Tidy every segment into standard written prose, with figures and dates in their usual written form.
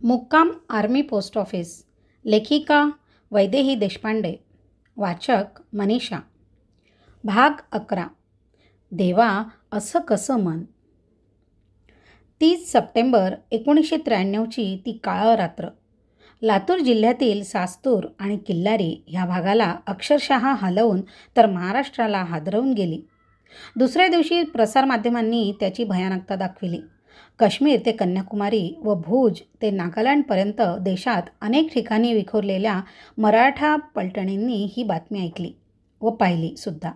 मुक्काम army post office. लेखिका वैदेही देशपांडे. वाचक मनीषा. भाग 11. देवा असं कसं मन. 30 सप्टेंबर 1993ची ती काळ रात्र लातूर जिल्ह्यातील सास्तूर आणि किल्लारी ह्या भागाला अक्षरशः हलवून तर महाराष्ट्राला हादरवून गेली. दुसऱ्या दिवशी प्रसारमाध्यमांनी त्याची भयानकता दाखविली. काश्मीर ते कन्याकुमारी व भुज ते नागालँडपर्यंत देशात अनेक ठिकाणी विखुरलेल्या मराठा पलटणींनी ही बातमी ऐकली व पाहिली सुद्धा.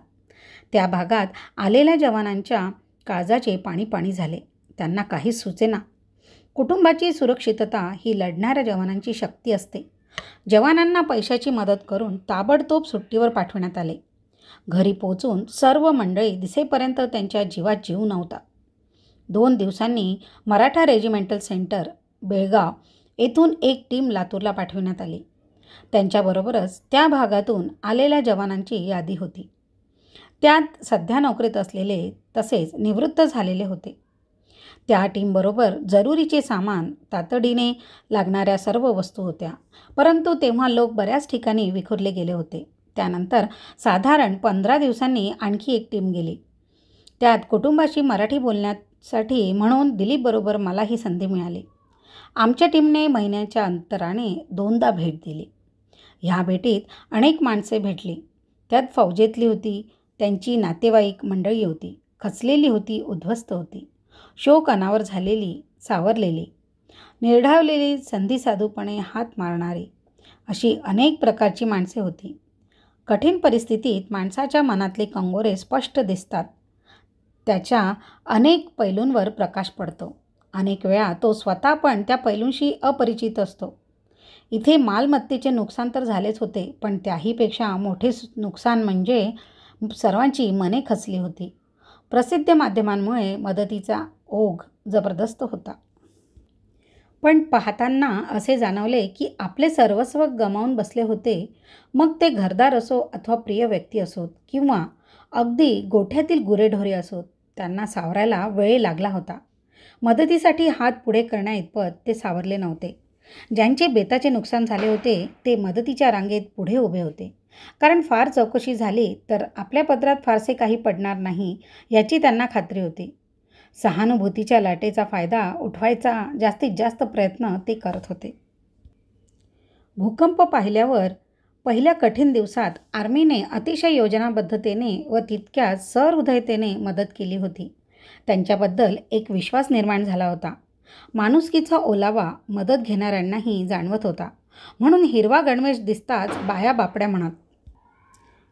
त्या भागात आलेल्या जवानांच्या काळजाचे पाणी पाणी झाले. त्यांना काहीच सुचेना. कुटुंबाची सुरक्षितता ही लढणाऱ्या जवानांची शक्ती असते. जवानांना पैशाची मदत करून ताबडतोब सुट्टीवर पाठवण्यात आले. घरी पोचून सर्व मंडळी दिसेपर्यंत त्यांच्या जीवात जीव नव्हता. 2 दिवसांनी मराठा रेजिमेंटल सेंटर बेळगाव येथून एक टीम लातूरला पाठविण्यात आली. त्यांच्याबरोबरच त्या भागातून आलेल्या जवानांची यादी होती. त्यात सध्या नोकरीत असलेले तसेच निवृत्त झालेले होते. त्या टीमबरोबर जरुरीचे सामान, तातडीने लागणाऱ्या सर्व वस्तू होत्या. परंतु तेव्हा लोक बऱ्याच ठिकाणी विखुरले गेले होते. त्यानंतर साधारण 15 दिवसांनी आणखी एक टीम गेली. त्यात कुटुंबाशी मराठी बोलण्यासाठी म्हणून दिलीपबरोबर मला ही संधी मिळाली. आमच्या टीमने महिन्याच्या अंतराने 2दा भेट दिली. ह्या भेटीत अनेक माणसे भेटली. त्यात फौजेतली होती, त्यांची नातेवाईक मंडळी होती, खचलेली होती, उद्ध्वस्त होती, शोक अनावर झालेली, सावरलेली, निर्ढावलेली, संधीसाधूपणे हात मारणारी, अशी अनेक प्रकारची माणसे होती. कठीण परिस्थितीत माणसाच्या मनातले कंगोरे स्पष्ट दिसतात. त्याच्या अनेक पैलूंवर प्रकाश पडतो. अनेक वेळा तो स्वतः पण त्या पैलूंशी अपरिचित असतो. इथे मालमत्तेचे नुकसान तर झालेच होते, पण त्याहीपेक्षा मोठे नुकसान म्हणजे सर्वांची मने खचली होती. प्रसिद्ध माध्यमांमुळे मदतीचा ओघ जबरदस्त होता. पण पाहताना असे जाणवले की आपले सर्वस्व गमावून बसले होते. मग ते घरदार असो अथवा प्रिय व्यक्ती असोत किंवा अगदी गोठ्यातील गुरेढोरे असोत, त्यांना सावरायला वेळ लागला होता. मदतीसाठी हात पुढे करण्याइतपत ते सावरले नव्हते. ज्यांचे बेताचे नुकसान झाले होते ते मदतीच्या रांगेत पुढे उभे होते. कारण फार चौकशी झाली तर आपल्या पदरात फारसे काही पडणार नाही याची त्यांना खात्री होती. सहानुभूतीच्या लाटेचा फायदा उठवायचा जास्तीत जास्त प्रयत्न ते करत होते. भूकंप पाहिल्यावर पहिल्या कठीण दिवसात आर्मीने अतिशय योजनाबद्धतेने व तितक्याच सहृदयतेने मदत केली होती. त्यांच्याबद्दल एक विश्वास निर्माण झाला होता. माणुसकीचा ओलावा मदत घेणाऱ्यांनाही जाणवत होता. म्हणून हिरवा गणवेश दिसताच बाया बापड्या म्हणत,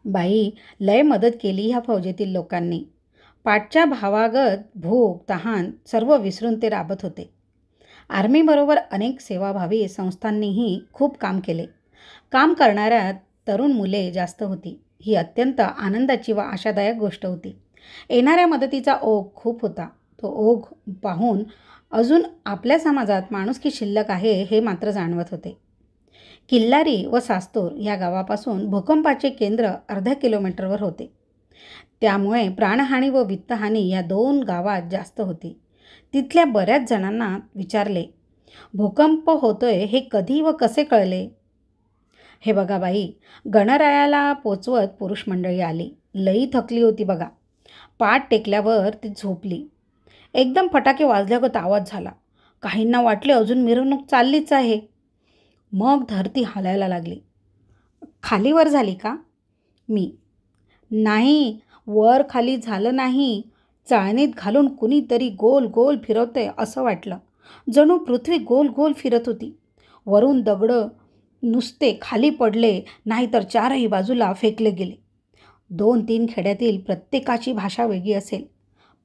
बाई लय मदत केली ह्या फौजेतील लोकांनी. पाठच्या भावागत भूक तहान सर्व विसरून ते राबत होते. आर्मीबरोबर अनेक सेवाभावी संस्थांनीही खूप काम केले. काम करणाऱ्या तरुण मुले जास्त होती. ही अत्यंत आनंदाची व आशादायक गोष्ट होती. येणाऱ्या मदतीचा ओघ खूप होता. तो ओघ पाहून अजून आपल्या समाजात माणुसकी शिल्लक आहे हे मात्र जाणवत होते. किल्लारी व सास्तूर या गावापासून भूकंपाचे केंद्र अर्ध्या किलोमीटरवर होते. त्यामुळे प्राणहानी व वित्तहानी या 2 गावात जास्त होती. तिथल्या बऱ्याच जणांना विचारले, भूकंप होतोय हे कधी व कसे कळले? हे बघा बाई, गणरायाला पोचवत पुरुष मंडळी आली. लई थकली होती बघा. पाठ टेकल्यावर ती झोपली. एकदम फटाके वाजल्यागत आवाज झाला. काहींना वाटले अजून मिरवणूक चाललीच आहे. मग धरती हालायला लागली. खाली वर झाली का? मी, नाही, वर खाली झालं नाही. चाळणीत घालून कुणीतरी गोल गोल फिरवतंय असं वाटलं. जणू पृथ्वी गोल गोल फिरत होती. वरून दगडं नुसते खाली पडले, नाहीतर 4ही बाजूला फेकले गेले. 2-3 खेड्यातील प्रत्येकाची भाषा वेगळी असेल,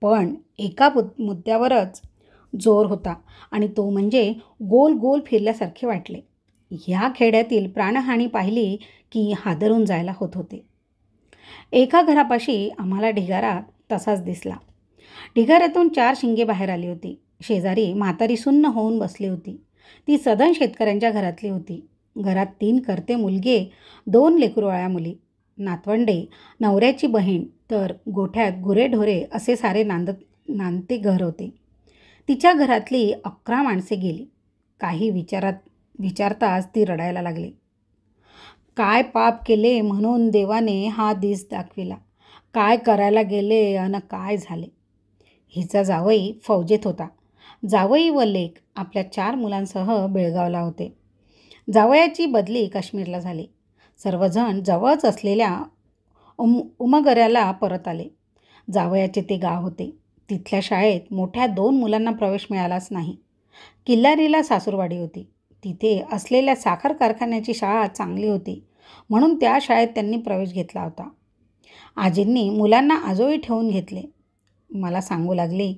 पण एका मुद्द्यावरच जोर होता आणि तो म्हणजे गोल गोल फिरल्यासारखे वाटले. ह्या खेड्यातील प्राणहानी पाहिली की हादरून जायला होत होते. एका घरापाशी आम्हाला ढिगारा तसाच दिसला. ढिगाऱ्यातून 4 शिंगे बाहेर आली होती. शेजारी म्हातारी सुन्न होऊन बसली होती. ती सधन शेतकऱ्यांच्या घरातली होती. घरात 3 करते मुलगे, 2 लेकरूवाळ्या मुली, नातवंडे, नवऱ्याची बहीण, तर गोठ्यात गुरेढोरे असे सारे नांदते घर होते. तिच्या घरातली 11 माणसे गेली. काही विचारताच ती रडायला लागली. काय पाप केले म्हणून देवाने हा दिस दाखविला? काय करायला गेले अन काय झाले? हिचा जावई फौजेत होता. जावई व लेक आपल्या 4 मुलांसह बेळगावला होते. जावयाची बदली काश्मीरला झाली. सर्वजण जवळच असलेल्या उमगऱ्याला परत आले. जावयाचे ते गाव होते. तिथल्या शाळेत मोठ्या 2 मुलांना प्रवेश मिळालाच नाही. किल्लारीला सासूरवाडी होती. तिथे असलेल्या साखर कारखान्याची शाळा चांगली होती म्हणून त्या शाळेत त्यांनी प्रवेश घेतला होता. आजींनी मुलांना आजोळी ठेवून घेतले. मला सांगू लागली,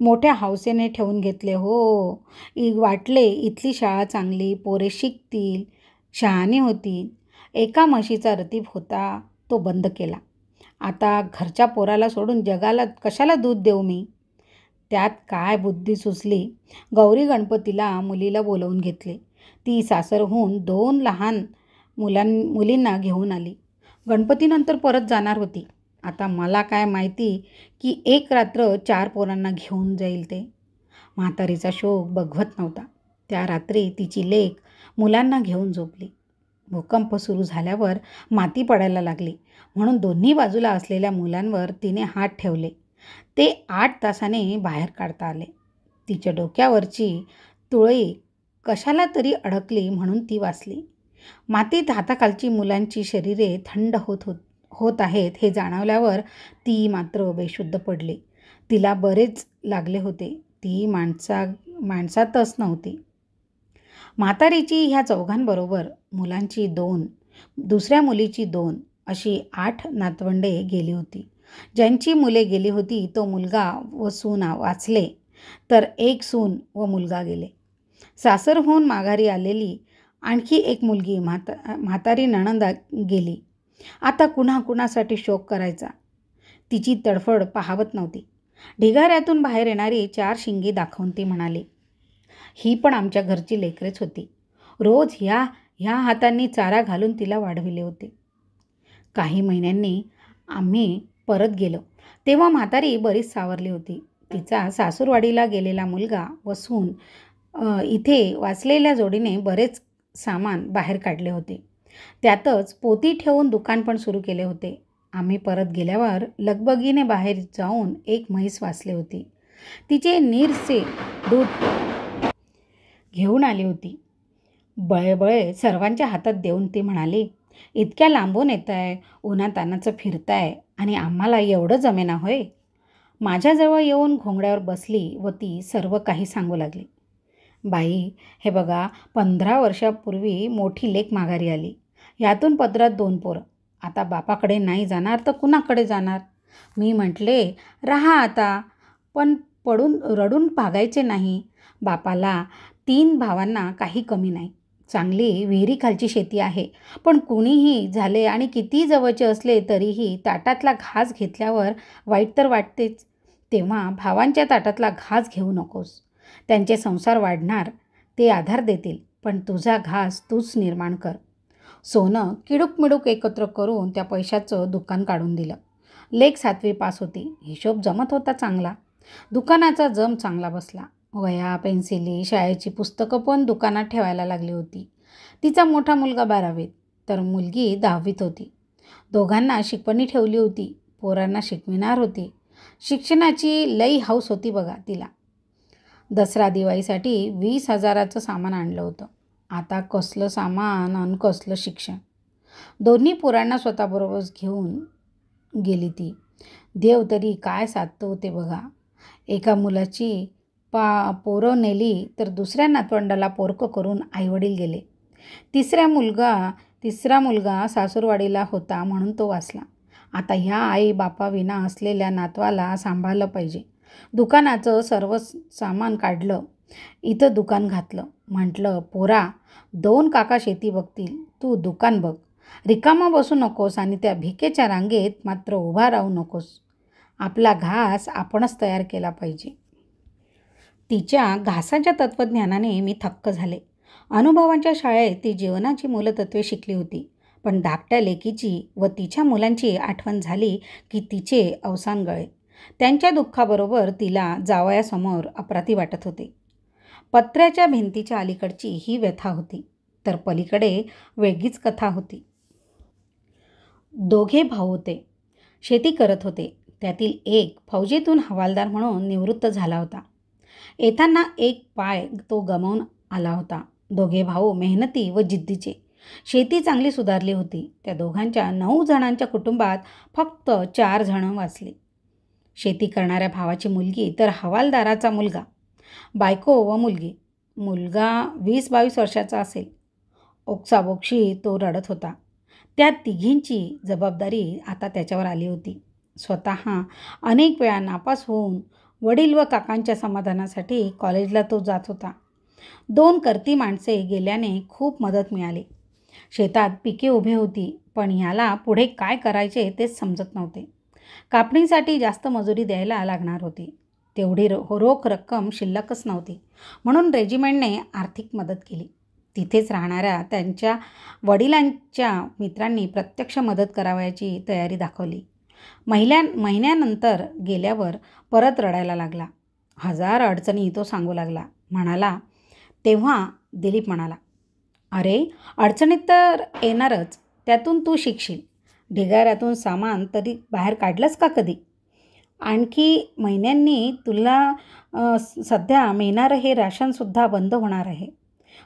मोठ्या हौसेने ठेवून घेतले हो. वाटले इथली शाळा चांगली, पोरे शिकतील, शहाणी होतील. एका म्हशीचा रतीब होता, तो बंद केला. आता घरच्या पोराला सोडून जगाला कशाला दूध देऊ मी? त्यात काय बुद्धी सुचली. गौरी गणपतीला मुलीला बोलवून घेतले. ती सासरहून 2 लहान मुलींना घेऊन आली. गणपतीनंतर परत जाणार होती. आता मला काय माहिती की 1 रात्र 4 पोरांना घेऊन जाईल ते. म्हातारीचा शोक बघवत नव्हता. त्या रात्री तिची लेक मुलांना घेऊन झोपली. भूकंप सुरू झाल्यावर माती पडायला लागली म्हणून दोन्ही बाजूला असलेल्या मुलांवर तिने हात ठेवले. ते 8 तासाने बाहेर काढता आले. तिच्या डोक्यावरची तुळई कशाला तरी अडकली म्हणून ती वाचली. मातीत हाताखालची मुलांची शरीरे थंड होत आहेत हे जाणवल्यावर ती मात्र बेशुद्ध पडली. तिला बरेच लागले होते. ती माणसातच नव्हती. म्हातारीची ह्या 4घांबरोबर मुलांची 2, दुसऱ्या मुलीची 2 अशी 8 नातवंडे गेली होती. ज्यांची मुले गेली होती तो मुलगा व सून वाचले, तर 1 सून व मुलगा गेले. सासरहून माघारी आलेली आणखी 1 मुलगी म्हातारी नणंद गेली. आता कुणासाठी शोक करायचा? तिची तडफड पाहावत नव्हती. ढिगाऱ्यातून बाहेर येणारी 4 शिंगे दाखवून ती म्हणाली, ही पण आमच्या घरची लेकरेच होती. रोज ह्या हातांनी चारा घालून तिला वाढविले होते. काही महिन्यांनी आम्ही परत गेलो तेव्हा म्हातारी बरीच सावरली होती. तिचा सासूरवाडीला गेलेला मुलगा व सून इथे वाचलेल्या जोडीने बरेच सामान बाहेर काढले होते. त्यातच पोती ठेवून दुकान पण सुरू केले होते. आम्ही परत गेल्यावर लगबगीने बाहेर जाऊन 1 म्हैस वाचली होती. तिचे नीरसे दूध घेऊन आली होती. बळे सर्वांच्या हातात देऊन ती म्हणाली, इतक्या लांबून येताय, उन्हातानाचं फिरताय आणि आम्हाला एवढं जमेना होय? माझ्याजवळ येऊन घोंगड्यावर बसली व ती सर्व काही सांगू लागली. बाई, हे बघा, 15 वर्षापूर्वी मोठी लेक माघारी आली. यातून पदरात 2 पोरं. आता बापाकडे नाही जाणार तर कुणाकडे जाणार? मी म्हटले, राहा आता, पण रडून भागायचे नाही. बापाला 3 भावांना काही कमी नाही. चांगली विहिरीखालची शेती आहे. पण कुणीही झाले आणि किती जवळचे असले तरीही ताटातला घास घेतल्यावर वाईट तर वाटतेच. तेव्हा भावांच्या ताटातला घास घेऊ नकोस. त्यांचे संसार वाढणार, ते आधार देतील, पण तुझा घास तूच निर्माण कर. सोनं किडूक एकत्र करून त्या पैशाचं दुकान काढून दिलं. लेक 7वी पास होती. हिशोब जमत होता चांगला. दुकानाचा जम चांगला बसला. वह्या, पेन्सिली, शाळेची पुस्तकं पण दुकानात ठेवायला लागली होती. तिचा मोठा मुलगा 12वीत तर मुलगी 10वीत होती. दोघांना शिकवणी ठेवली होती. पोरांना शिकविणार होती. शिक्षणाची लई हौस होती बघा तिला. दसरा दिवाळीसाठी 20,000चं सामान आणलं होतं. आता कसलं सामान आणि कसलं शिक्षण. दोन्ही पोरांना स्वतःबरोबर घेऊन गेली ती. देव तरी काय साधतो ते बघा. एका मुलाची पोरं नेली तर दुसऱ्या नातवंडाला पोरकं करून आईवडील गेले. तिसरा मुलगा सासूरवाडीला होता म्हणून तो वाचला. आता ह्या आई बापाविना असलेल्या नातवाला सांभाळलं पाहिजे. दुकानाचं सर्व सामान काढलं. इथं दुकान घातलं. म्हटलं, पोरा, 2 काका शेती बघतील, तू दुकान बघ. रिकामा बसू नकोस आणि त्या भिकेच्या रांगेत मात्र उभा राहू नकोस. आपला घास आपणच तयार केला पाहिजे. तिच्या घासाच्या तत्त्वज्ञानाने मी थक्क झाले. अनुभवांच्या शाळेत ती जीवनाची मूलतत्वे शिकली होती. पण धाकट्या लेकीची व तिच्या मुलांची आठवण झाली की तिचे अवसान गळे. त्यांच्या दुःखाबरोबर तिला जावयासमोर अपराधी वाटत होते. पत्र्याच्या भिंतीच्या अलीकडची ही व्यथा होती, तर पलीकडे वेगळीच कथा होती. दोघे भाऊ होते. शेती करत होते. त्यातील एक फौजेतून हवालदार म्हणून निवृत्त झाला होता. येताना एक पाय तो गमावून आला होता. दोघे भाऊ मेहनती व जिद्दीचे. शेती चांगली सुधारली होती. त्या दोघांच्या 9 जणांच्या कुटुंबात फक्त 4 जण वाचले. शेती करणाऱ्या भावाची मुलगी तर हवालदाराचा मुलगा, बायको व मुलगी. मुलगा 20-22 वर्षाचा असेल. ओक्साबोक्शी तो रडत होता. त्या तिघींची जबाबदारी आता त्याच्यावर आली होती. स्वतः अनेक वेळा नापास होऊन वडील व काकांच्या समाधानासाठी कॉलेजला तो जात होता. 2 करती माणसे गेल्याने खूप मदत मिळाली. शेतात पिके उभे होती, पण ह्याला पुढे काय करायचे तेच समजत नव्हते. कापणीसाठी जास्त मजुरी द्यायला लागणार होती. तेवढी रोख रक्कम शिल्लकच नव्हती. म्हणून रेजिमेंटने आर्थिक मदत केली. तिथेच राहणाऱ्या त्यांच्या वडिलांच्या मित्रांनी प्रत्यक्ष मदत करावयाची तयारी दाखवली. महिन्यानंतर गेल्यावर परत रडायला लागला. 1000 अडचणी तो सांगू म्हणाला. तेव्हा दिलीप म्हणाला, अरे अडचणीत तर येणारच, त्यातून तू शिकशील. ढिगाऱ्यातून सामान तरी बाहेर काढलंस का कधी? आणखी महिन्यांनी तुला सध्या मिळणारं हे राशनसुद्धा बंद होणार आहे.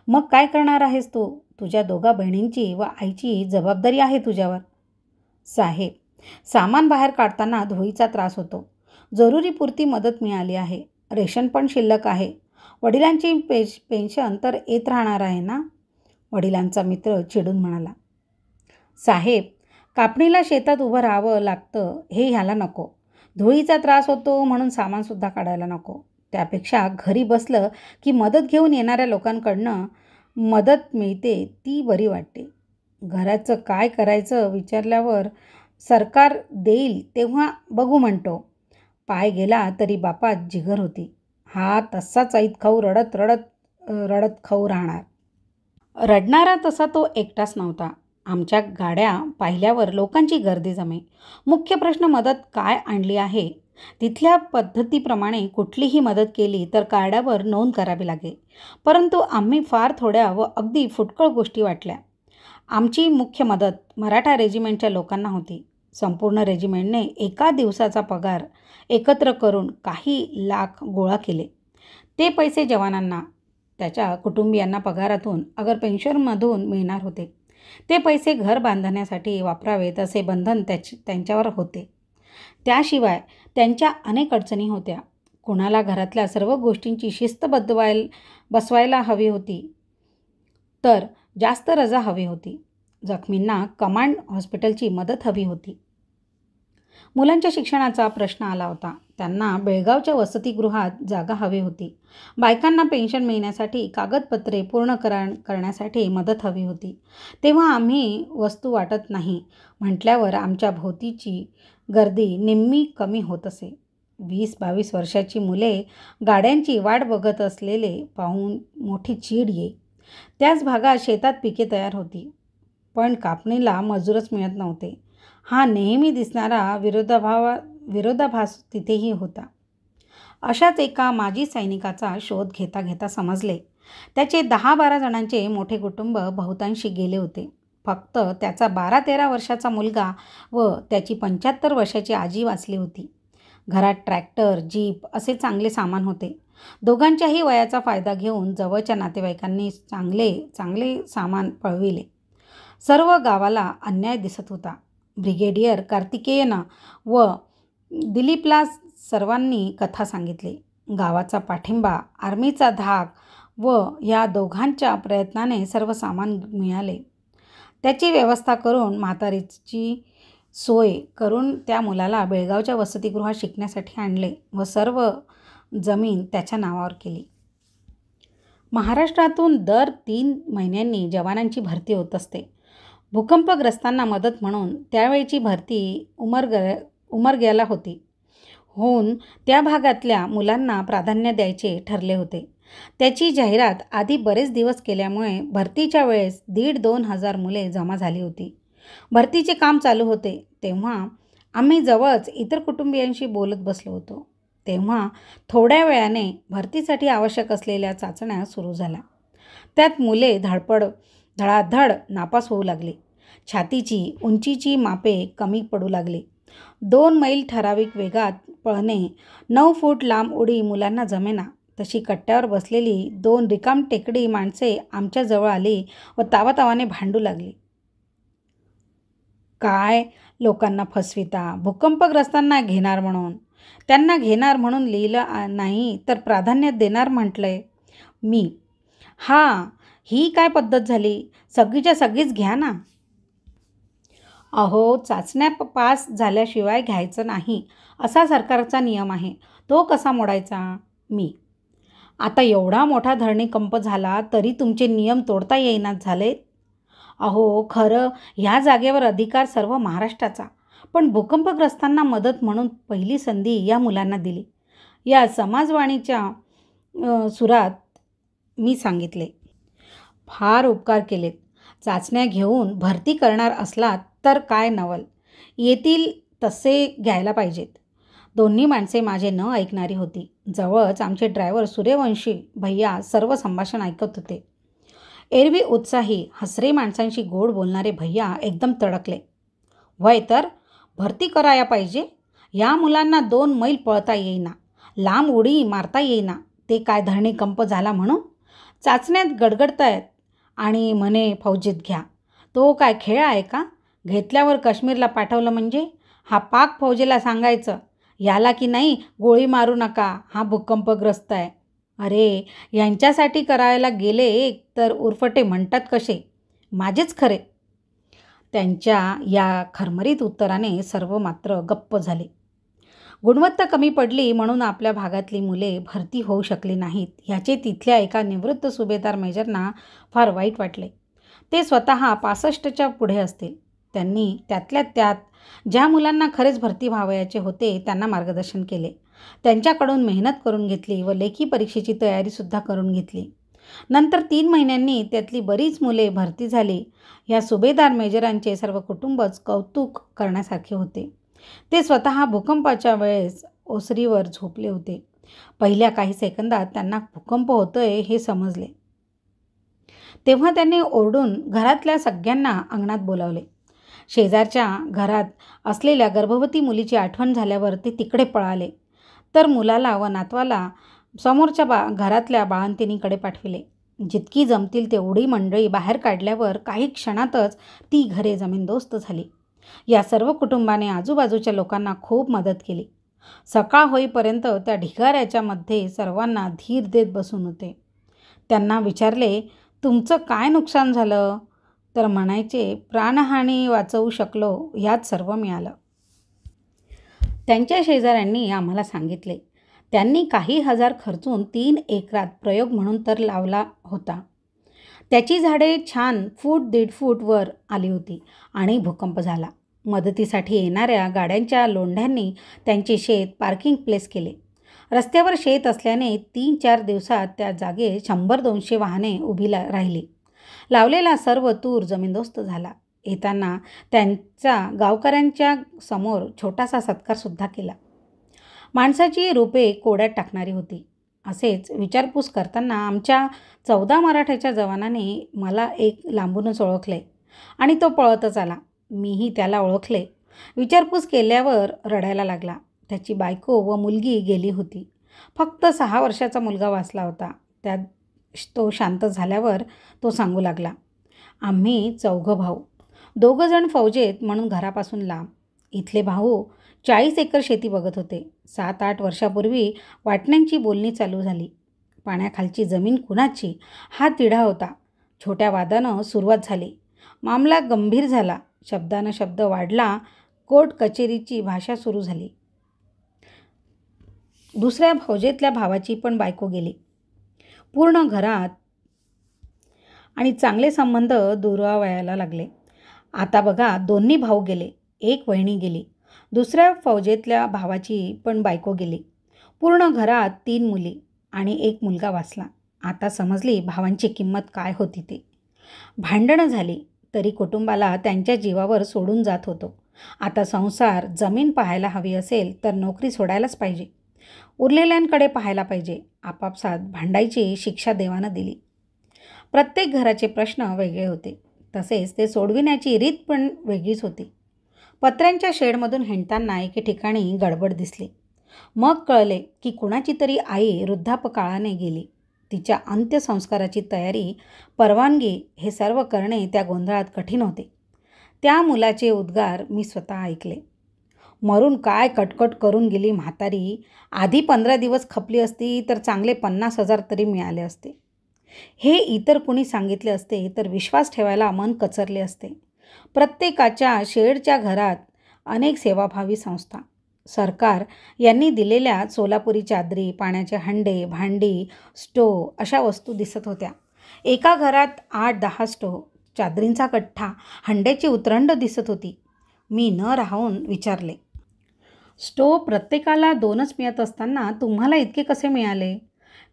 मग काय करणार आहेस तू? तुझ्या 2 बहिणींची व आईची जबाबदारी आहे तुझ्यावर. साहेब, सामान बाहेर काढताना धुळीचा त्रास होतो. जरुरीपुरती मदत मिळाली आहे. रेशन पण शिल्लक आहे. वडिलांची पेन्शन तर येत राहणार आहे ना? वडिलांचा मित्र चिडून म्हणाला. साहेब, कापणीला शेतात उभं राहावं लागतं हे ह्याला नको. धुळीचा त्रास होतो म्हणून सामानसुद्धा काढायला नको. त्यापेक्षा घरी बसलं की मदत घेऊन येणाऱ्या लोकांकडनं मदत मिळते ती बरी वाटते. घराचं काय करायचं विचारल्यावर सरकार देईल तेव्हा बघू म्हणतो. पाय गेला तरी बापात जिगर होती. हा तसाच ऐत खाऊ रडत खाऊ राहणार. रडणारा तसा तो एकटाच नव्हता. आमच्या गाड्या पाहिल्यावर लोकांची गर्दी जमे. मुख्य प्रश्न मदत काय आणली आहे. तिथल्या पद्धतीप्रमाणे कुठलीही मदत केली तर कार्डावर नोंद करावी लागेल. परंतु आम्ही फार थोड्या व अगदी फुटकळ गोष्टी वाटल्या. आमची मुख्य मदत मराठा रेजिमेंटच्या लोकांना होती. संपूर्ण रेजिमेंटने एका दिवसाचा पगार एकत्र करून काही लाख गोळा केले. ते पैसे जवानांना, त्याच्या कुटुंबियांना पगारातून अगर पेन्शनमधून मिळणार होते. ते पैसे घर बांधण्यासाठी वापरावेत असे बंधन त्यांच्यावर होते. त्याशिवाय त्यांच्या अनेक अडचणी होत्या. कुणाला घरातल्या सर्व गोष्टींची शिस्त बसवायला हवी होती, तर जास्त रजा हवी होती. जखमींना कमांड हॉस्पिटलची मदत हवी होती. मुलांच्या शिक्षणाचा प्रश्न आला होता. त्यांना बेळगावच्या वसतिगृहात जागा हवी होती. बायकांना पेन्शन मिळण्यासाठी कागदपत्रे पूर्ण करण्यासाठी मदत हवी होती. तेव्हा आम्ही वस्तू वाटत नाही म्हटल्यावर आमच्या भोवतीची गर्दी निम्मी कमी होत असे. 20-22 वर्षाची मुले गाड्यांची वाट बघत असलेले पाहून मोठी चीड येई. त्याच भागात शेतात पिके तयार होती, पण कापणीला मजूरच मिळत नव्हते. हा नेहमी दिसणारा विरोधाभास तिथेही होता. अशाच एका माजी सैनिकाचा शोध घेता घेता समजले त्याचे 10-12 जणांचे मोठे कुटुंब बहुतांशी गेले होते. फक्त त्याचा 12-13 वर्षाचा मुलगा व त्याची 75 वर्षाची आजी वाचली होती. घरात ट्रॅक्टर, जीप असे चांगले सामान होते. दोघांच्याही वयाचा फायदा घेऊन जवळच्या नातेवाईकांनी चांगले सामान पळविले. सर्व गावाला अन्याय दिसत होता. ब्रिगेडियर कार्तिकेयन व दिलीपला सर्वांनी कथा सांगितली. गावाचा पाठिंबा, आर्मीचा धाक व या दोघांच्या प्रयत्नाने सर्व सामान मिळाले. त्याची व्यवस्था करून म्हातारीची सोय करून त्या मुलाला बेळगावच्या वसतिगृहात शिकण्यासाठी आणले व सर्व जमीन त्याच्या नावावर केली. महाराष्ट्रातून दर 3 महिन्यांनी जवानांची भरती होत असते. भूकंपग्रस्तांना मदत म्हणून त्यावेळची भरती उमरग्याला होऊन त्या भागातल्या मुलांना प्राधान्य द्यायचे ठरले होते. त्याची जाहिरात आधी बरेच दिवस केल्यामुळे भरतीच्या वेळेस 1,500-2 हजार मुले जमा झाली होती. भरतीचे काम चालू होते तेव्हा आम्ही जवळच इतर कुटुंबियांशी बोलत बसलो होतो. तेव्हा थोड्या वेळाने भरतीसाठी आवश्यक असलेल्या चाचण्या सुरू झाल्या. त्यात मुले धडाधड नापास होऊ लागली. छातीची उंचीची मापे कमी पडू लागली. 2 मैल ठराविक वेगात पळणे, 9 फूट लांब उडी मुलांना जमेना. तशी कट्ट्यावर बसलेली 2 रिकामटेकडी माणसे आमच्या जवळ आली व तावातावाने भांडू लागली. काय लोकांना फसविता, भूकंपग्रस्तांना घेणार म्हणून, त्यांना घेणार म्हणून लिहिलं नाही तर प्राधान्य देणार म्हटलंय. मी, ही काय पद्धत झाली, सगळीच्या सगळीच घ्या ना. अहो, चाचण्या पास झाल्याशिवाय घ्यायचं नाही असा सरकारचा नियम आहे, तो कसा मोडायचा. मी, आता एवढा मोठा धरणीकंप झाला तरी तुमचे नियम तोडता येईनात झालेत. अहो, खरं ह्या जागेवर अधिकार सर्व महाराष्ट्राचा, पण भूकंपग्रस्तांना मदत म्हणून पहिली संधी या मुलांना दिली. या समाजवाणीच्या सुरात मी सांगितले. फार उपकार केलेत. चाचण्या घेऊन भरती करणार असलात तर काय नवल, येतील तसे घ्यायला पाहिजेत. दोन्ही माणसे माझे न ऐकणारी होती. जवळच आमचे ड्रायव्हर सूर्यवंशी भैया सर्व संभाषण ऐकत होते. एरवी उत्साही हसरे माणसांशी गोड बोलणारे भैया एकदम तडकले. वय तर भरती कराया पाहिजे. या मुलांना 2 मैल पळता येईना, लांब उडी मारता येईना, ते काय धरणीकंप झाला म्हणून चाचण्यात गडगडतायत आणि म्हणे फौजेत घ्या. तो काय खेळ आहे का. घेतल्यावर काश्मीरला पाठवलं म्हणजे हा पाक फौजेला सांगायचं, याला की नाही गोळी मारू नका, हा भूकंपग्रस्त आहे. अरे, यांच्यासाठी करायला गेले तर उरफटे म्हणतात कसे, माझेच खरे. त्यांच्या या खरमरीत उत्तराने सर्व मात्र गप्प झाले. गुणवत्ता कमी पडली म्हणून आपल्या भागातली मुले भरती होऊ शकली नाहीत ह्याचे तिथल्या एका निवृत्त सुभेदार मेजरना फार वाईट वाटले. ते स्वतः 65च्या पुढे असतील. त्यांनी त्यातल्या त्यात ज्या मुलांना खरेच भरती व्हावयाचे होते त्यांना मार्गदर्शन केले. त्यांच्याकडून मेहनत करून घेतली व लेखी परीक्षेची तयारीसुद्धा करून घेतली. नंतर 3 महिन्यांनी त्यातली बरीच मुले भरती झाली. या सुभेदार मेजरांचे सर्व कुटुंबच कौतुक करण्यासारखे होते. ते स्वतः भूकंपाच्या वेळेस ओसरीवर झोपले होते. पहिल्या काही सेकंदात त्यांना भूकंप होतोय हे समजले. तेव्हा त्यांनी ओरडून घरातल्या सगळ्यांना अंगणात बोलावले. शेजारच्या घरात असलेल्या गर्भवती मुलीची आठवण झाल्यावर ते तिकडे पळाले, तर मुलाला व नातवाला समोरच्या घरातल्या बाळंतिणीकडे पाठविले. जितकी जमतील तेवढी मंडळी बाहेर काढल्यावर काही क्षणातच ती घरे जमीनदोस्त झाली. या सर्व कुटुंबाने आजूबाजूच्या लोकांना खूप मदत केली. सकाळ होईपर्यंत त्या ढिगाऱ्याच्या मध्ये सर्वांना धीर देत बसून होते. त्यांना विचारले, तुमचं काय नुकसान झालं, तर म्हणायचे, प्राणहानी वाचवू शकलो, यात सर्व मिळालं. त्यांच्या शेजाऱ्यांनी आम्हाला सांगितले, त्यांनी काही हजार खर्चून 3 एकरात प्रयोग म्हणून तर लावला होता. त्याची झाडे छान 1.5 फूट वर आली होती आणि भूकंप झाला. मदतीसाठी येणाऱ्या गाड्यांच्या लोंढ्यांनी त्यांचे शेत पार्किंग प्लेस केले. रस्त्यावर शेत असल्याने 3-4 दिवसात त्या जागेत 100-200 वाहने उभी राहिली. लावलेला सर्व तूर जमीनदोस्त झाला. येताना त्यांचा गावकऱ्यांच्या समोर छोटासा सत्कारसुद्धा केला. माणसाची रूपे कोड्यात टाकणारी होती. असेच विचारपूस करताना आमच्या 14 मराठ्याच्या जवानाने मला एक लांबूनच ओळखले आणि तो पळतच आला. मीही त्याला ओळखले. विचारपूस केल्यावर रडायला लागला. त्याची बायको व मुलगी गेली होती. फक्त 6 वर्षाचा मुलगा वाचला होता. त्यात तो शांत झाल्यावर तो सांगू लागला, आम्ही 4 भाऊ, 2 जण फौजेत म्हणून घरापासून लांब. इथले भाऊ 40 एकर शेती बघत होते. 7-8 वर्षापूर्वी वाटण्यांची बोलणी चालू झाली. पाण्याखालची जमीन कुणाची हा तिढा होता. छोट्या वादानं सुरुवात झाली. मामला गंभीर झाला. शब्दानं शब्द वाढला. कोर्ट कचेरीची भाषा सुरू झाली. दुसऱ्या फौजेतल्या भावाची पण बायको गेली. पूर्ण घरात आणि चांगले संबंध दुरावायला लागले. आता बघा, दोन्ही भाऊ गेले, एक वहिनी गेली. दुसऱ्या फौजेतल्या भावाची पण बायको गेली. पूर्ण घरात 3 मुली आणि 1 मुलगा वाचला. आता समजली भावांची किंमत काय होती ते. भांडणं झाली तरी कुटुंबाला त्यांच्या जीवावर सोडून जात होतो. आता संसार, जमीन पाहायला हवी असेल तर नोकरी सोडायलाच पाहिजे. उरलेल्यांकडे पाहायला पाहिजे. आपापसात भांडायची शिक्षा देवानं दिली. प्रत्येक घराचे प्रश्न वेगळे होते. तसेच ते सोडविण्याची रीत पण वेगळीच होती. पत्र्यांच्या शेडमधून हिंडताना एके ठिकाणी गडबड दिसली. मग कळले की कुणाची तरी आई वृद्धापकाळाने गेली. तिच्या अंत्यसंस्काराची तयारी, परवानगी हे सर्व करणे त्या गोंधळात कठीण होते. त्या मुलाचे उद्गार मी स्वतः ऐकले. मरून काय कटकट करून गेली म्हातारी. आधी 15 दिवस खपली असती तर चांगले 50,000 तरी मिळाले असते. हे इतर कुणी सांगितले असते तर विश्वास ठेवायला मन कचरले असते. प्रत्येकाच्या शेडच्या घरात अनेक सेवाभावी संस्था, सरकार यांनी दिलेल्या सोलापुरी चादरी, पाण्याचे हंडे, भांडी, स्टोव अशा वस्तू दिसत होत्या. एका घरात 8-10 स्टोव, चादरींचा कठ्ठा, हंड्याची उतरंड दिसत होती. मी न राहून विचारले, स्टोव प्रत्येकाला 2च मिळत असताना तुम्हाला इतके कसे मिळाले?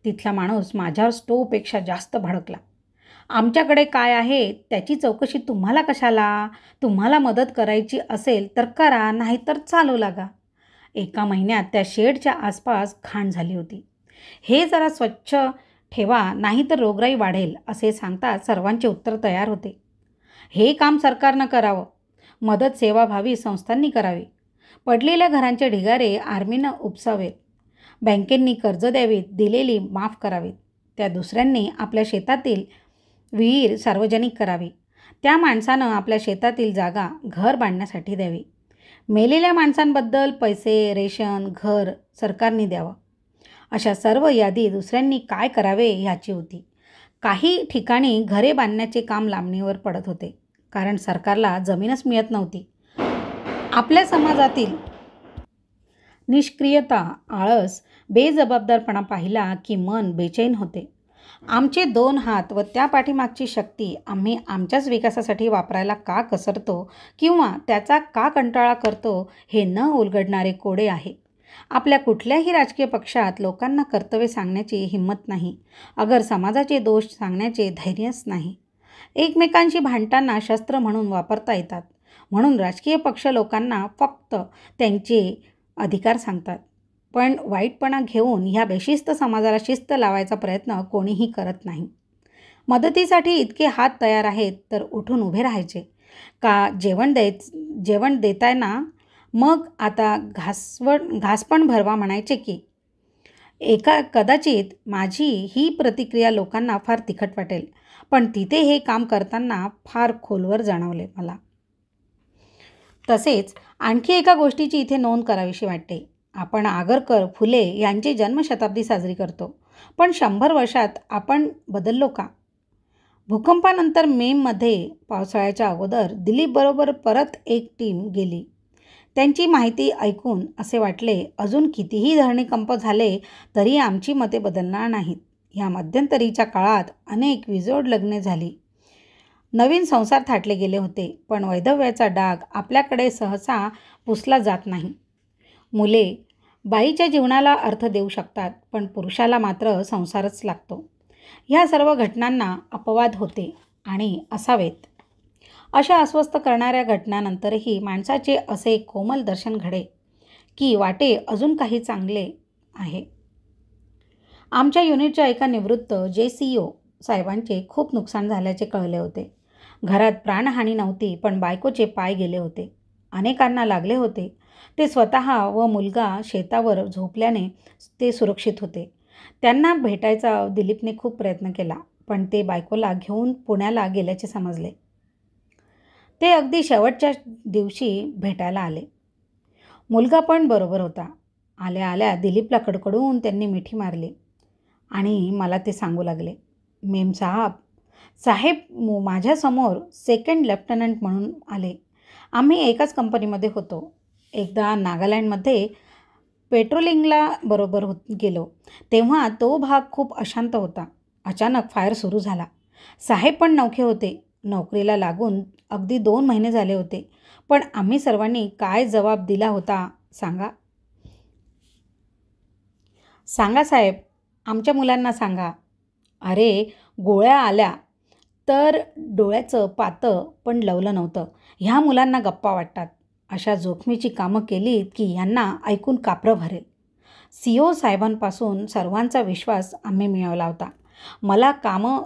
तिथला माणूस माझ्यावर स्टोवपेक्षा जास्त भडकला. आमच्याकडे काय आहे त्याची चौकशी तुम्हाला कशाला? तुम्हाला मदत करायची असेल तर करा, नाहीतर चालू लागा. एका महिन्यात त्या शेडच्या आसपास घाण झाली होती. हे जरा स्वच्छ ठेवा, नाहीतर रोगराई वाढेल असे सांगताच सर्वांचे उत्तर तयार होते. हे काम सरकारनं करावं, मदत सेवाभावी संस्थांनी करावी, पडलेल्या घरांचे ढिगारे आर्मीनं उपसावेत, बँकेंनी कर्ज द्यावीत, दिलेली माफ करावीत, त्या दुसऱ्यांनी आपल्या शेतातील विहीर सार्वजनिक करावी, त्या माणसानं आपल्या शेतातील जागा घर बांधण्यासाठी द्यावी, मेलेल्या माणसांबद्दल पैसे, रेशन, घर सरकारने द्यावं. अशा सर्व यादी दुसऱ्यांनी काय करावे ह्याची होती. काही ठिकाणी घरे बांधण्याचे काम लांबणीवर पडत होते, कारण सरकारला जमीनच मिळत नव्हती. आपल्या समाजातील निष्क्रियता, आळस, बेजबाबदारपणा पाहिला की मन बेचैन होते. आमचे 2 हात व त्या पाठीमागची शक्ती आम्ही आमच्याच विकासासाठी वापरायला का कसरतो किंवा त्याचा का कंटाळा करतो हे न उलगडणारे कोडे आहे. आपल्या कुठल्याही राजकीय पक्षात लोकांना कर्तव्य सांगण्याची हिंमत नाही, अगर समाजाचे दोष सांगण्याचे धैर्यच नाही. एकमेकांशी भांडताना शस्त्र म्हणून वापरता येतात, म्हणून राजकीय पक्ष लोकांना फक्त त्यांचे अधिकार सांगतात. पण वाईटपणा घेऊन ह्या बेशिस्त समाजाला शिस्त लावायचा प्रयत्न कोणीही करत नाही. मदतीसाठी इतके हात तयार आहेत तर उठून उभे राहायचे का? जेवण देताय ना, मग आता घासपण भरवा म्हणायचे की? कदाचित माझी ही प्रतिक्रिया लोकांना फार तिखट वाटेल, पण तिथे हे काम करताना फार खोलवर जाणवले मला. तसेच आणखी एका गोष्टीची इथे नोंद करावीशी वाटते. आपण आगरकर, फुले यांची जन्मशताब्दी साजरी करतो, पण 100 वर्षात आपण बदललो का? भूकंपानंतर मेमध्ये पावसाळ्याच्या अगोदर दिलीपबरोबर परत एक टीम गेली. त्यांची माहिती ऐकून असे वाटले अजून कितीही धरणीकंप झाले तरी आमची मते बदलणार नाहीत. ह्या मध्यंतरीच्या काळात अनेक विजोड लग्ने झाली, नवीन संसार थाटले गेले होते, पण वैधव्याचा डाग आपल्याकडे सहसा पुसला जात नाही. मुले बाईच्या जीवनाला अर्थ देऊ शकतात, पण पुरुषाला मात्र संसारच लागतो. ह्या सर्व घटनांना अपवाद होते आणि असावेत. अशा अस्वस्थ करणाऱ्या घटनांनंतरही माणसाचे असे कोमल दर्शन घडे की वाटे अजून काही चांगले आहे. आमच्या युनिटच्या एका निवृत्त JCO साहेबांचे खूप नुकसान झाल्याचे कळले होते. घरात प्राणहानी नव्हती, पण बायकोचे पाय गेले होते, अनेकांना लागले होते. ते स्वतः व मुलगा शेतावर झोपल्याने ते सुरक्षित होते. त्यांना भेटायचा दिलीपने खूप प्रयत्न केला, पण ते बायकोला घेऊन पुण्याला गेल्याचे समजले. ते अगदी शेवटच्या दिवशी भेटायला आले. मुलगा पण बरोबर होता. आल्या आल्या दिलीपला कडकडून त्यांनी मिठी मारली आणि मला ते सांगू लागले, मेम साहेब माझ्यासमोर 2nd लेफ्टनंट म्हणून आले. आम्ही एकाच कंपनीमध्ये होतो. एकदा नागालँडमध्ये पेट्रोलिंगला बरोबर गेलो, तेव्हा तो भाग खूप अशांत होता. अचानक फायर सुरू झाला. साहेब पण नौखे होते. नोकरीला लागून अगदी 2 महिने झाले होते, पण आम्ही सर्वांनी काय जबाब दिला होता सांगा? सांगा साहेब, आमच्या मुलांना सांगा. अरे, गोळ्या आल्या तर डोळ्याचं पातं पण लवलं नव्हतं. ह्या मुलांना गप्पा वाटतात. अशा जोखमीची कामं केलीत की ह्यांना ऐकून कापरं भरेल. CO साहेबांपासून सर्वांचा विश्वास आम्ही मिळवला होता. मला कामं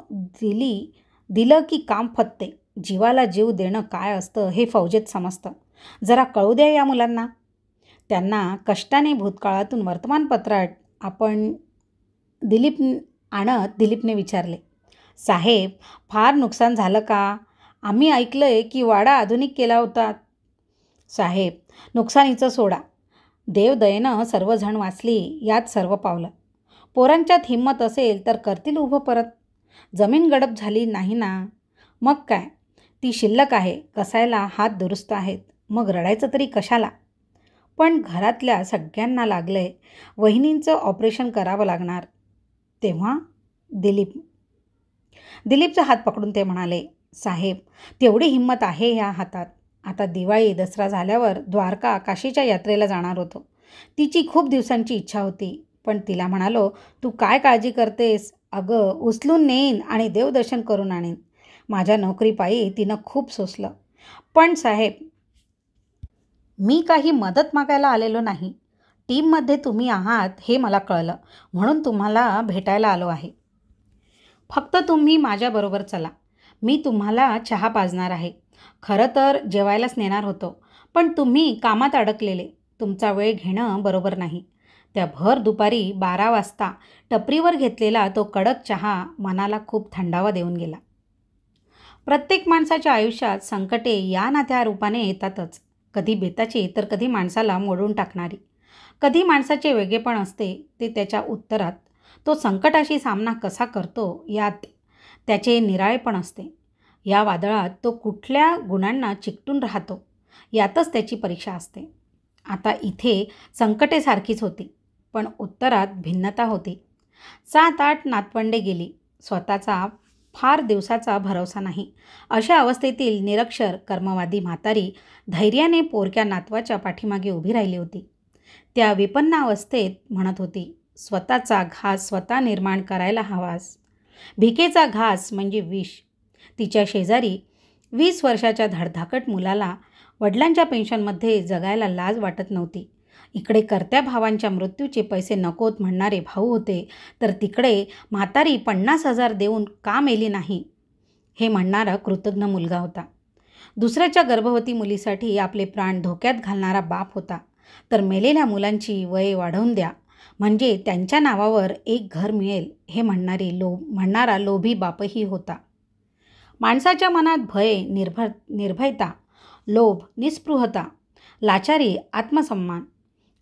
दिलं की काम फत्ते. जीवाला जीव देणं काय असतं हे फौजेत समजतं. जरा कळू द्या या मुलांना. त्यांना कष्टाने भूतकाळातून वर्तमानपत्रात आपण दिलीपने विचारले. साहेब, फार नुकसान झालं का? आम्ही ऐकलंय की वाडा आधुनिक केला होता. साहेब, नुकसानीचं सोडा. देवदयेनं सर्वजण वाचली यात सर्व पावलं. पोरांच्यात हिंमत असेल तर करतील उभं परत. जमीन गडप झाली नाही ना. मग काय, ती शिल्लक आहे. कसायला हात दुरुस्त आहेत. मग रडायचं तरी कशाला? पण घरातल्या सगळ्यांना लागलंय. वहिनींचं ऑपरेशन करावं लागणार. तेव्हा दिलीपचा हात पकडून ते म्हणाले, साहेब, तेवढी हिंमत आहे ह्या हातात. आता दिवाळी दसरा झाल्यावर द्वारका काशीच्या यात्रेला जाणार होतो. तिची खूप दिवसांची इच्छा होती. पण तिला म्हणालो, तू काय काळजी करतेस? अगं, उचलून नेईन आणि देवदर्शन करून आणीन. माझ्या नोकरीपायी तिनं खूप सोसलं. पण साहेब, मी काही मदत मागायला आलेलो नाही. टीममध्ये तुम्ही आहात हे मला कळलं, म्हणून तुम्हाला भेटायला आलो आहे. फक्त तुम्ही माझ्याबरोबर चला. मी तुम्हाला चहा पाजणार आहे. खरं तर जेवायलाच नेणार होतो, पण तुम्ही कामात अडकलेले. तुमचा वेळ घेणं बरोबर नाही. त्या भर दुपारी 12 वाजता टपरीवर घेतलेला तो कडक चहा मनाला खूप थंडावा देऊन गेला. प्रत्येक माणसाच्या आयुष्यात संकटे या ना त्या रूपाने येतातच. कधी बेताची तर कधी माणसाला मोडून टाकणारी. कधी माणसाचे वेगळेपण असते ते त्याच्या उत्तरात. तो संकटाशी सामना कसा करतो यात त्याचे निराळेपण असते. या वादळात तो कुठल्या गुणांना चिकटून राहतो यातच त्याची परीक्षा असते. आता इथे संकटे सारखीच होती, पण उत्तरात भिन्नता होती. 7-8 नातवंडे गेली. स्वतःचा फार दिवसाचा भरवसा नाही. अशा अवस्थेतील निरक्षर कर्मवादी म्हातारी धैर्याने पोरक्या नातवाच्या पाठीमागे उभी राहिली होती. त्या विपन्नावस्थेत म्हणत होती, स्वतःचा घास स्वतः निर्माण करायला हवास. भिकेचा घास म्हणजे विष. तिच्या शेजारी 20 वर्षाच्या धडधाकट मुलाला वडिलांच्या पेन्शनमध्ये जगायला लाज वाटत नव्हती. इकडे कर्त्या भावांच्या मृत्यूचे पैसे नकोत म्हणणारे भाऊ होते, तर तिकडे म्हातारी 50,000 देऊन का मेली नाही हे म्हणणारा कृतज्ञ मुलगा होता. दुसऱ्याच्या गर्भवती मुलीसाठी आपले प्राण धोक्यात घालणारा बाप होता, तर मेलेल्या मुलांची वय वाढवून द्या म्हणजे त्यांच्या नावावर एक घर मिळेल हे म्हणणारा लोभी बापही होता. माणसाच्या मनात भय, निर्भयता, लोभ, निस्पृहता, लाचारी, आत्मसन्मान,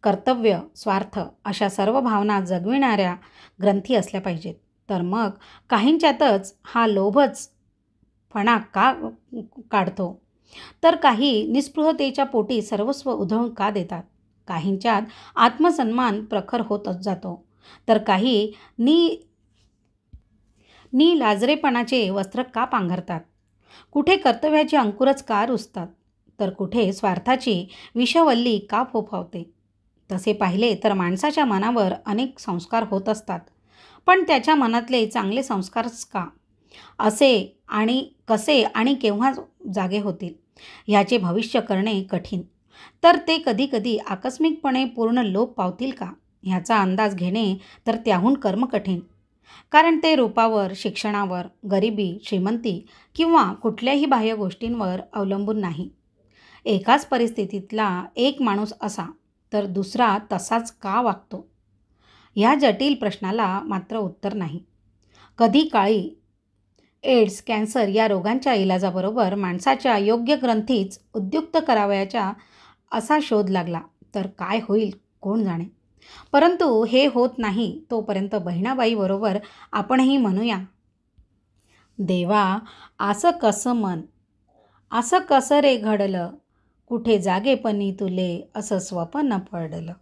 कर्तव्य, स्वार्थ अशा सर्व भावना जगविणाऱ्या ग्रंथी असल्या पाहिजेत. तर मग काहींच्यातच हा लोभच फणा का काढतो? तर काही निस्पृहतेच्या पोटी सर्वस्व उधळून का देतात? काहींच्यात आत्मसन्मान प्रखर होतच जातो, तर काही लाजरेपणाचे वस्त्र का पांघरतात? कुठे कर्तव्याचे अंकुरच का रुजतात, तर कुठे स्वार्थाची विषवल्ली का फोफावते? तसे पाहिले तर माणसाच्या मनावर अनेक संस्कार होत असतात, पण त्याच्या मनातले चांगले संस्कारच का, कसे आणि केव्हा जागे होतील ह्याचे भविष्य करणे कठीण. तर ते कधीकधी आकस्मिकपणे पूर्ण लोप पावतील का ह्याचा अंदाज घेणे तर त्याहून कर्म कठीण. कारण ते रूपावर, शिक्षणावर, गरिबी, श्रीमंती किंवा कुठल्याही बाह्य गोष्टींवर अवलंबून नाही. एकाच परिस्थितीतला एक माणूस असा तर दुसरा तसाच का वागतो? ह्या जटिल प्रश्नाला मात्र उत्तर नाही. कधी काळी एड्स, कॅन्सर या रोगांच्या इलाजाबरोबर माणसाच्या योग्य ग्रंथीच उद्युक्त करावयाच्या असा शोध लागला तर काय होईल कोण जाणे. परंतु हे होत नाही तोपर्यंत बहिणाबाईबरोबर आपणही म्हणूया, देवा असं कसं मन, असं कसं रे घडलं, कुठे जागेपणी तुले असं स्वप्न पडलं.